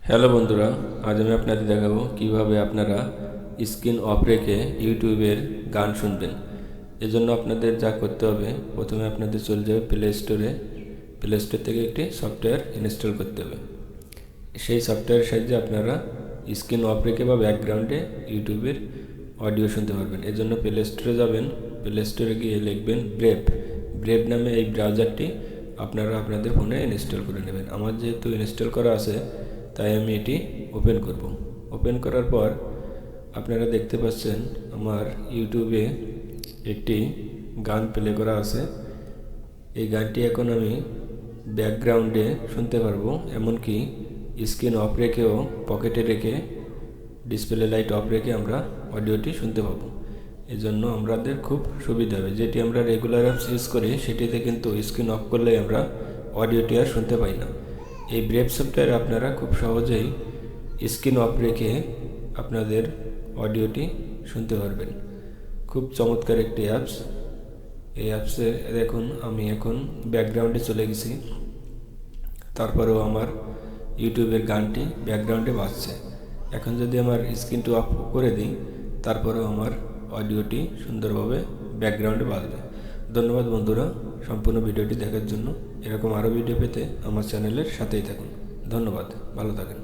Hello বন্ধুরা, আজ আমি আপনাদের দেখাবো কিভাবে আপনারা স্ক্রিন অফ রেখে ইউটিউবের গান শুনবেন। এজন্য আপনাদের যা করতে হবে, প্রথমে আপনাদের চলে যাবে প্লে স্টোর থেকে একটি সফটওয়্যার ইনস্টল করতে হবে। সেই সফটওয়্যারের সাহায্যে আপনারা স্ক্রিন অফ রেখে বা ব্যাকগ্রাউন্ডে ইউটিউবের অডিও শুনতে পারবেন। এজন্য প্লে স্টোরে যাবেন, প্লে স্টোরে গিয়ে লিখবেন ব্রেভ নামে এই ব্রাউজারটি আপনারা আপনাদের ফোনে ইনস্টল করে নেবেন। আমার যেহেতু ইনস্টল করা আছে তাই আমি এটি ওপেন করব। ওপেন করার পর আপনারা দেখতে পাচ্ছেন আমার ইউটিউবে একটি গান প্লে করা আছে। এই গানটি এখন আমি ব্যাকগ্রাউন্ডে শুনতে পারবো, এমনকি স্ক্রিন অফ রেখেও পকেটে রেখে ডিসপ্লে লাইট অফ রেখে আমরা অডিওটি শুনতে পাবো। এজন্য আমাদের খুব সুবিধা হবে। যেটি আমরা রেগুলার অ্যাপস ইউজ করি সেটিতে কিন্তু স্ক্রিন অফ করলেই আমরা অডিওটি আর শুনতে পাই না। এই ব্রেভ সফটওয়্যার আপনারা খুব সহজেই স্ক্রিন অফ রেখে আপনাদের অডিওটি শুনতে পারবেন। খুব চমৎকার একটি অ্যাপস। এই অ্যাপসে দেখুন আমি এখন ব্যাকগ্রাউন্ডে চলে গেছি, তারপরেও আমার ইউটিউবের গানটি ব্যাকগ্রাউন্ডে বাজছে। এখন যদি আমার স্ক্রিনটি অফ করে দিই তারপরেও আমার অডিওটি সুন্দরভাবে ব্যাকগ্রাউন্ডে বাজবে। ধন্যবাদ বন্ধুরা সম্পূর্ণ ভিডিওটি দেখার জন্য। এরকম আরও ভিডিও পেতে আমার চ্যানেলের সাথেই থাকুন। ধন্যবাদ, ভালো থাকেন।